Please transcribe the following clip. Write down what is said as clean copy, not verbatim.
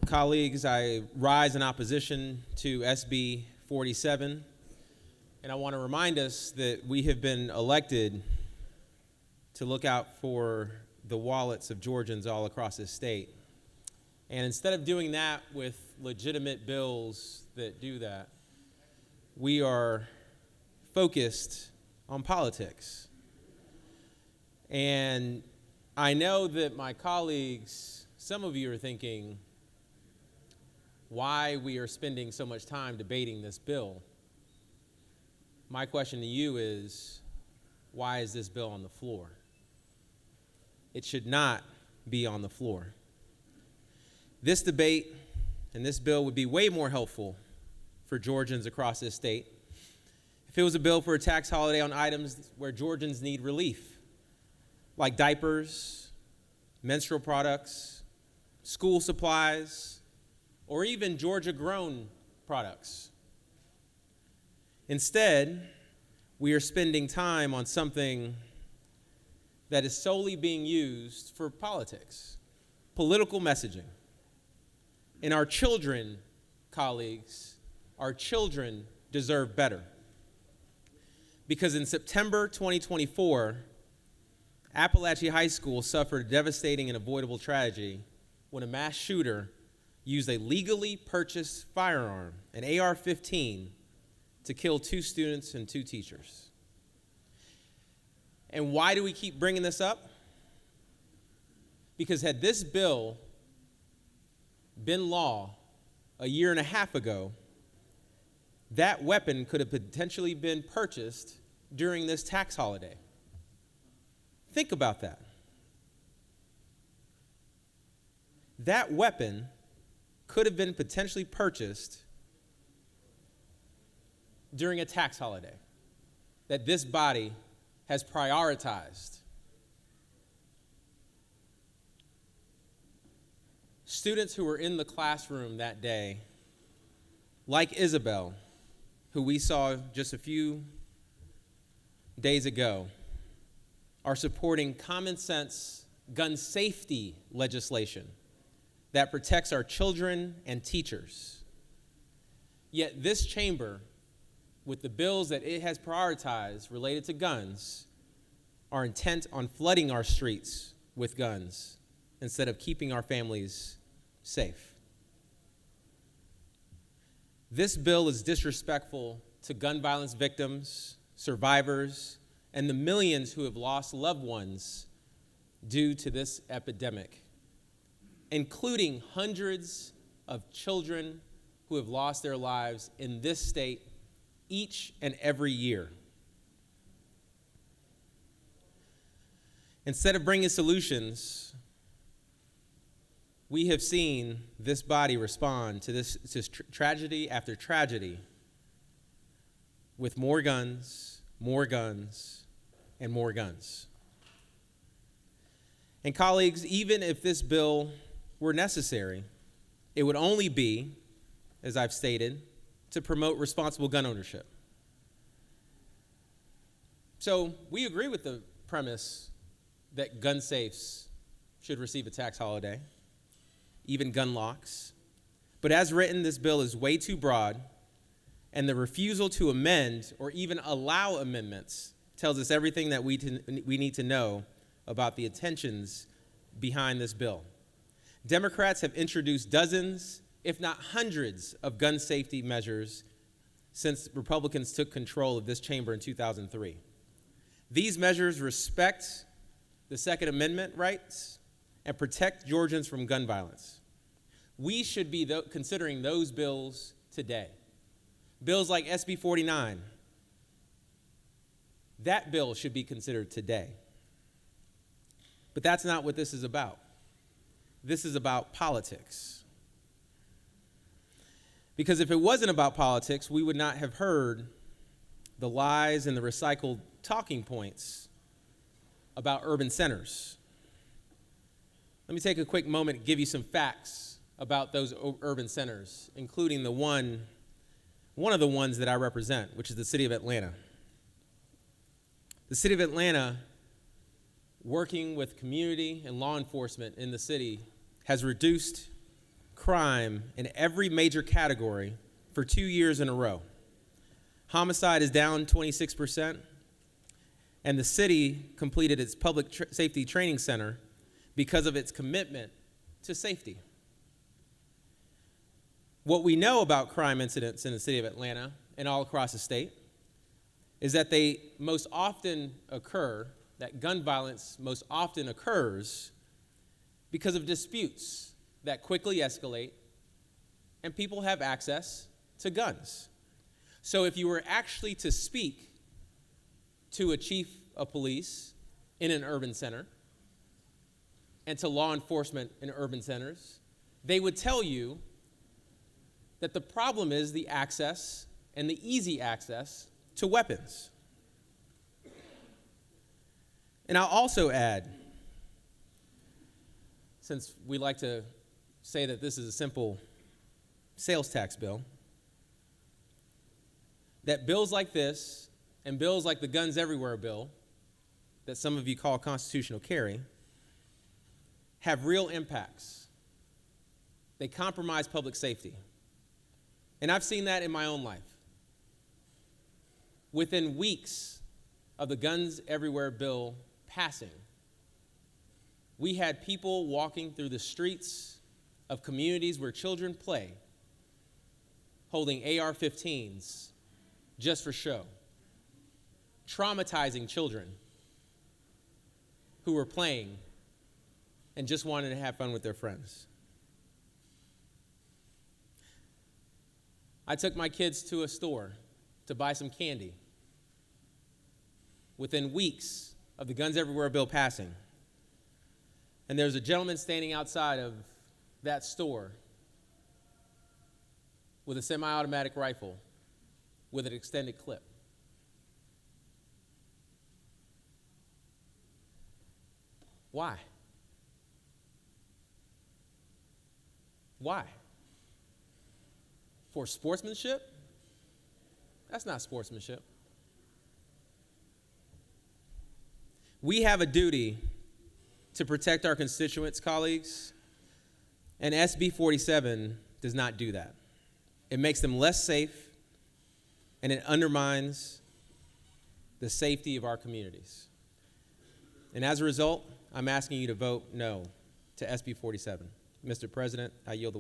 Colleagues, I rise in opposition to SB 47, and I want to remind us that we have been elected to look out for the wallets of Georgians all across this state. And instead of doing that with legitimate bills that do that, we are focused on politics. And I know that my colleagues, some of you are thinking why we are spending so much time debating this bill. My question to you is, why is this bill on the floor? It should not be on the floor. This debate and this bill would be way more helpful for Georgians across this state if it was a bill for a tax holiday on items where Georgians need relief, like diapers, menstrual products, school supplies, or even Georgia-grown products. Instead, we are spending time on something that is solely being used for politics, political messaging. And our children, colleagues, our children deserve better. Because in September 2024, Appalachia High School suffered a devastating and avoidable tragedy when a mass shooter used a legally purchased firearm, an AR-15, to kill 2 students and 2 teachers. And why do we keep bringing this up? Because had this bill been law a year and a half ago, that weapon could have potentially been purchased during this tax holiday. Think about that. That weapon could have been potentially purchased during a tax holiday that this body has prioritized. Students who were in the classroom that day, like Isabel, who we saw just a few days ago, are supporting common sense gun safety legislation that protects our children and teachers. Yet this chamber, with the bills that it has prioritized related to guns, are intent on flooding our streets with guns instead of keeping our families safe. This bill is disrespectful to gun violence victims, survivors, and the millions who have lost loved ones due to this epidemic, including hundreds of children who have lost their lives in this state each and every year. Instead of bringing solutions, we have seen this body respond to this tragedy after tragedy with more guns, and more guns. And colleagues, even if this bill were necessary, it would only be, as I've stated, to promote responsible gun ownership. So we agree with the premise that gun safes should receive a tax holiday, even gun locks. But as written, this bill is way too broad, and the refusal to amend or even allow amendments tells us everything that we need to know about the intentions behind this bill. Democrats have introduced dozens, if not hundreds, of gun safety measures since Republicans took control of this chamber in 2003. These measures respect the Second Amendment rights and protect Georgians from gun violence. We should be considering those bills today. Bills like SB 49, that bill should be considered today. But that's not what this is about. This is about politics. Because if it wasn't about politics, we would not have heard the lies and the recycled talking points about urban centers. Let me take a quick moment and give you some facts about those urban centers, including one of the ones that I represent, which is the city of Atlanta. The city of Atlanta, working with community and law enforcement in the city, has reduced crime in every major category for 2 years in a row. Homicide is down 26%, and the city completed its public safety training center because of its commitment to safety. What we know about crime incidents in the city of Atlanta and all across the state is that that gun violence most often occurs because of disputes that quickly escalate and people have access to guns. So if you were actually to speak to a chief of police in an urban center and to law enforcement in urban centers, they would tell you that the problem is the access and the easy access to weapons. And I'll also add, since we like to say that this is a simple sales tax bill, that bills like this and bills like the Guns Everywhere bill, that some of you call constitutional carry, have real impacts. They compromise public safety. And I've seen that in my own life. Within weeks of the Guns Everywhere bill passing, we had people walking through the streets of communities where children play, holding AR-15s just for show, traumatizing children who were playing and just wanted to have fun with their friends. I took my kids to a store to buy some candy within weeks of the Guns Everywhere bill passing. And there's a gentleman standing outside of that store with a semi-automatic rifle with an extended clip. Why? Why? For sportsmanship? That's not sportsmanship. We have a duty to protect our constituents, colleagues, and SB 47 does not do that. It makes them less safe, and it undermines the safety of our communities. And as a result, I'm asking you to vote no to SB 47. Mr. President, I yield the